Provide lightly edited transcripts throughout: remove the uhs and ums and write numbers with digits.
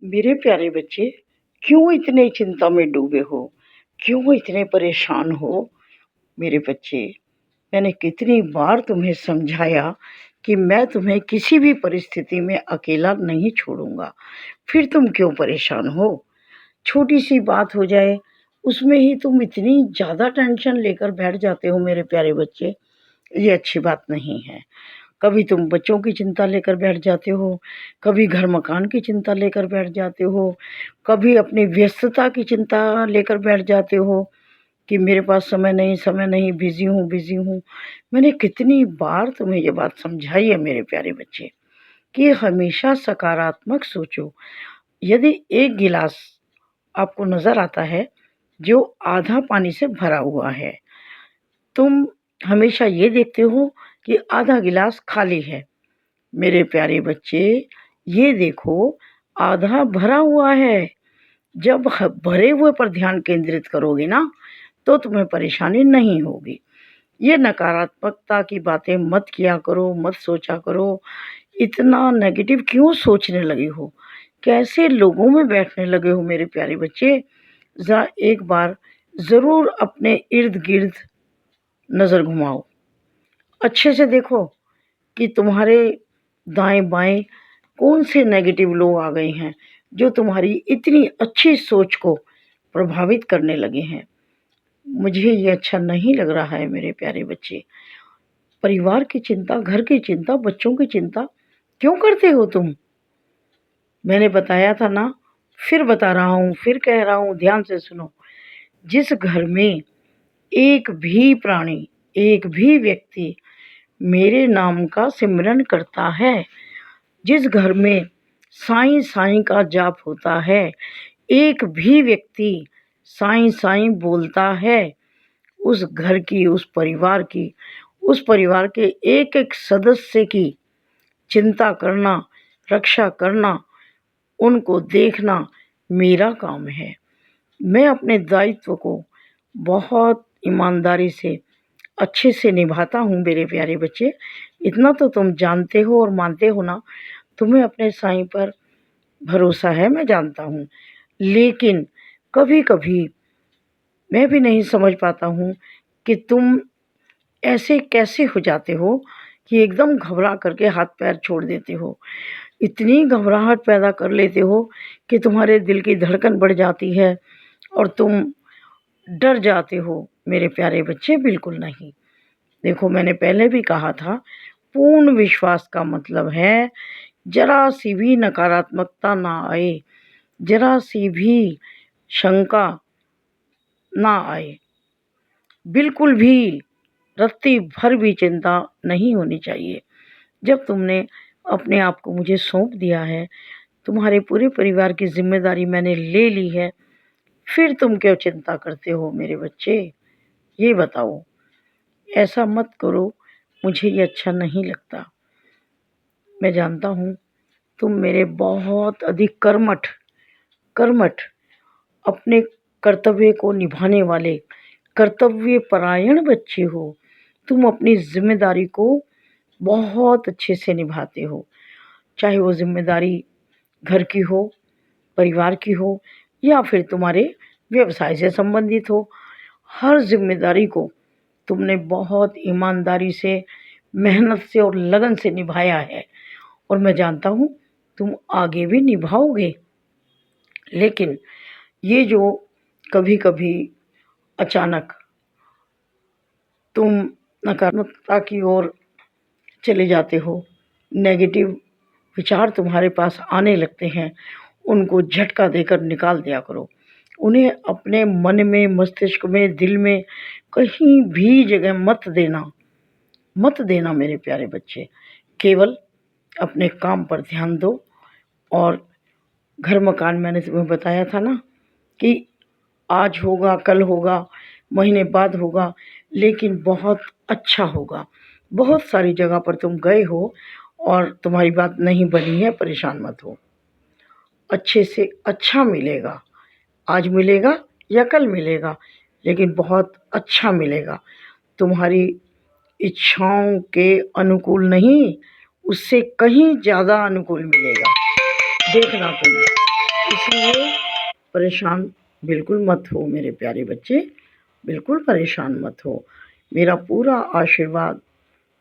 मेरे प्यारे बच्चे, क्यों इतने चिंता में डूबे हो? क्यों इतने परेशान हो? मेरे बच्चे, मैंने कितनी बार तुम्हें समझाया कि मैं तुम्हें किसी भी परिस्थिति में अकेला नहीं छोड़ूँगा। फिर तुम क्यों परेशान हो? छोटी-सी बात हो जाए, उसमें ही तुम इतनी ज़्यादा टेंशन लेकर बैठ जाते हो मेरे प्यारे बच्चे, ये अच्छी बात नहीं है। कभी तुम बच्चों की चिंता लेकर बैठ जाते हो, कभी घर-मकान की चिंता लेकर बैठ जाते हो, कभी अपनी व्यस्तता की चिंता लेकर बैठ जाते हो कि मेरे पास समय नहीं, बिज़ी हूँ। मैंने कितनी बार तुम्हें ये बात समझाई है मेरे प्यारे बच्चे कि हमेशा सकारात्मक सोचो। यदि एक गिलास आपको नज़र आता है, जो आधा पानी से भरा हुआ है, तुम हमेशा ये देखते हो कि आधा गिलास खाली है। मेरे प्यारे बच्चे, ये देखो आधा भरा हुआ है। जब भरे हुए पर ध्यान केंद्रित करोगे ना, तो तुम्हें परेशानी नहीं होगी। ये नकारात्मकता की बातें मत किया करो, मत सोचा करो। इतना नेगेटिव क्यों सोचने लगे हो? कैसे लोगों में बैठने लगे हो मेरे प्यारे बच्चे? ज़रा एक बार ज़रूर अपने इर्द-गिर्द नज़र घुमाओ। अच्छे से देखो कि तुम्हारे दाएँ-बाएँ कौन से नेगेटिव लोग आ गए हैं, जो तुम्हारी इतनी अच्छी सोच को प्रभावित करने लगे हैं। मुझे ये अच्छा नहीं लग रहा है मेरे प्यारे बच्चे। परिवार की चिंता, घर की चिंता, बच्चों की चिंता क्यों करते हो तुम? मैंने बताया था ना, फिर बता रहा हूँ, फिर कह रहा हूँ, ध्यान से सुनो। जिस घर में एक भी प्राणी, एक भी व्यक्ति मेरे नाम का सिमरन करता है, जिस घर में साईं साईं का जाप होता है, एक भी व्यक्ति साईं साईं बोलता है, उस घर की, उस परिवार के एक-एक सदस्य की चिंता करना, रक्षा करना, उनको देखना मेरा काम है। मैं अपने दायित्व को बहुत ईमानदारी से, अच्छे से निभाता हूँ मेरे प्यारे बच्चे। इतना तो तुम जानते हो और मानते हो ना, तुम्हें अपने साईं पर भरोसा है, मैं जानता हूँ। लेकिन कभी-कभी मैं भी नहीं समझ पाता हूँ कि तुम ऐसे कैसे हो जाते हो कि एकदम घबरा करके हाथ-पैर छोड़ देते हो। इतनी घबराहट पैदा कर लेते हो कि तुम्हारे दिल की धड़कन बढ़ जाती है और तुम डर जाते हो। मेरे प्यारे बच्चे, बिल्कुल नहीं। देखो, मैंने पहले भी कहा था, पूर्ण विश्वास का मतलब है ज़रा-सी भी नकारात्मकता ना आए, ज़रा-सी भी शंका ना आए। बिल्कुल भी रत्ती भर भी चिंता नहीं होनी चाहिए। जब तुमने अपने आप को मुझे सौंप दिया है, तुम्हारे पूरे परिवार की ज़िम्मेदारी मैंने ले ली है, फिर तुम क्यों चिंता करते हो मेरे बच्चे? ये बताओ। ऐसा मत करो, मुझे ये अच्छा नहीं लगता। मैं जानता हूँ तुम मेरे बहुत अधिक कर्मठ, अपने कर्तव्य को निभाने वाले, कर्तव्यपरायण बच्चे हो। तुम अपनी ज़िम्मेदारी को बहुत अच्छे से निभाते हो, चाहे वो ज़िम्मेदारी घर की हो, परिवार की हो या फिर तुम्हारे व्यवसाय से संबंधित हो। हर ज़िम्मेदारी को तुमने बहुत ईमानदारी से, मेहनत से और लगन से निभाया है और मैं जानता हूँ तुम आगे भी निभाओगे। लेकिन ये जो कभी-कभी अचानक तुम नकारात्मकता की ओर चले जाते हो, नेगेटिव विचार तुम्हारे पास आने लगते हैं, उनको झटका देकर निकाल दिया करो। उन्हें अपने मन में, मस्तिष्क में, दिल में कहीं भी जगह मत देना मेरे प्यारे बच्चे। केवल अपने काम पर ध्यान दो और घर-मकान मैंने तुम्हें बताया था ना कि आज होगा, कल होगा, महीने बाद होगा, लेकिन बहुत अच्छा होगा। बहुत सारी जगह पर तुम गए हो और तुम्हारी बात नहीं बनी है, परेशान मत हो। अच्छे से अच्छा मिलेगा, आज मिलेगा या कल मिलेगा, लेकिन बहुत अच्छा मिलेगा। तुम्हारी इच्छाओं के अनुकूल नहीं, उससे कहीं ज़्यादा अनुकूल मिलेगा, देखना तुम। इसलिए परेशान बिल्कुल मत हो मेरे प्यारे बच्चे, बिल्कुल परेशान मत हो। मेरा पूरा आशीर्वाद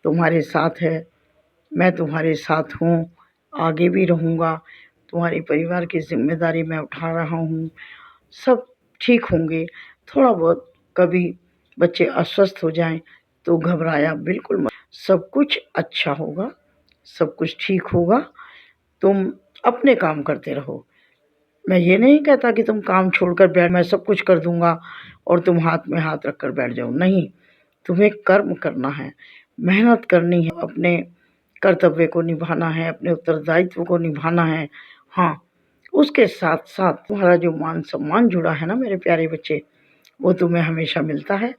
तुम्हारे साथ है, मैं तुम्हारे साथ हूँ, आगे भी रहूँगा। तुम्हारे परिवार की ज़िम्मेदारी मैं उठा रहा हूँ, सब ठीक होंगे। थोड़ा बहुत कभी बच्चे अस्वस्थ हो जाएं तो घबराया बिल्कुल मत, सब कुछ अच्छा होगा, सब कुछ ठीक होगा। तुम अपने काम करते रहो। मैं ये नहीं कहता कि तुम काम छोड़कर बैठ, मैं सब कुछ कर दूंगा और तुम हाथ में हाथ रख कर बैठ जाओ, नहीं। तुम्हें कर्म करना है, मेहनत करनी है, अपने कर्तव्य को निभाना है, अपने उत्तरदायित्व को निभाना है। हाँ, उसके साथ साथ तुम्हारा जो मान सम्मान जुड़ा है ना मेरे प्यारे बच्चे, वो तुम्हें हमेशा मिलता है।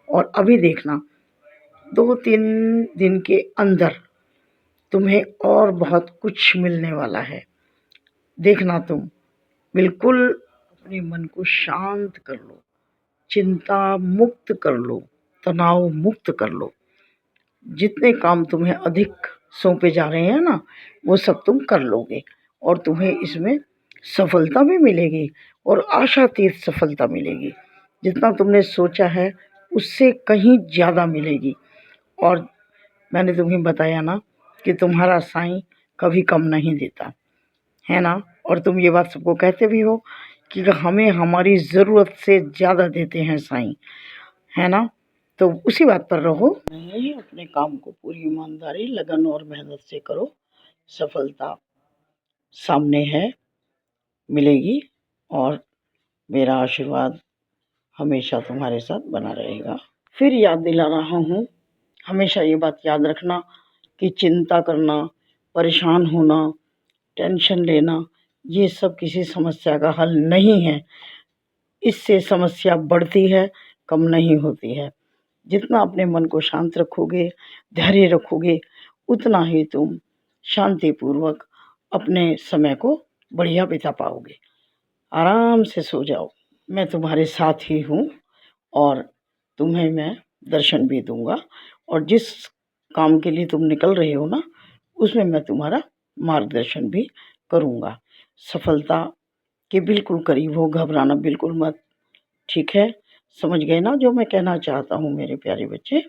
और अभी देखना, 2-3 दिन के अंदर तुम्हें और बहुत कुछ मिलने वाला है। देखना तुम बिल्कुल अपने मन को शांत कर लो, चिंता मुक्त कर लो, तनाव मुक्त कर लो। जितने काम तुम्हें अधिक सौंपे जा रहे हैं ना, वो सब तुम कर लोगे और तुम्हें इसमें सफलता भी मिलेगी और आशातीत सफलता मिलेगी। जितना तुमने सोचा है उससे कहीं ज़्यादा मिलेगी। और मैंने तुम्हें बताया ना कि तुम्हारा साईं कभी कम नहीं देता, है ना। और तुम ये बात सबको कहते भी हो कि हमें हमारी ज़रूरत से ज़्यादा देते हैं साईं, है ना। तो उसी बात पर रहो, नहीं अपने काम को पूरी ईमानदारी, लगन और मेहनत से करो। सफलता सामने है, मिलेगी। और मेरा आशीर्वाद हमेशा तुम्हारे साथ बना रहेगा। फिर याद दिला रहा हूँ, हमेशा ये बात याद रखना कि चिंता करना, परेशान होना, टेंशन लेना, ये सब किसी समस्या का हल नहीं है। इससे समस्या बढ़ती है, कम नहीं होती है। जितना अपने मन को शांत रखोगे, धैर्य रखोगे, उतना ही तुम शांतिपूर्वक अपने समय को बढ़िया बिता पाओगे। आराम से सो जाओ, मैं तुम्हारे साथ ही हूँ और तुम्हें मैं दर्शन भी दूँगा। और जिस काम के लिए तुम निकल रहे हो ना, उसमें मैं तुम्हारा मार्गदर्शन भी करूँगा। सफलता के बिल्कुल करीब हो, घबराना बिल्कुल मत, ठीक है? समझ गए ना जो मैं कहना चाहता हूँ मेरे प्यारे बच्चे?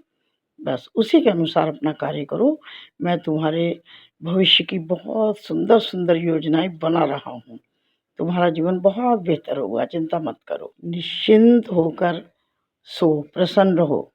बस उसी के अनुसार अपना कार्य करो। मैं तुम्हारे भविष्य की बहुत सुंदर-सुंदर योजनाएँ बना रहा हूँ। तुम्हारा जीवन बहुत बेहतर होगा, चिंता मत करो। निश्चिंत होकर सो, प्रसन्न रहो।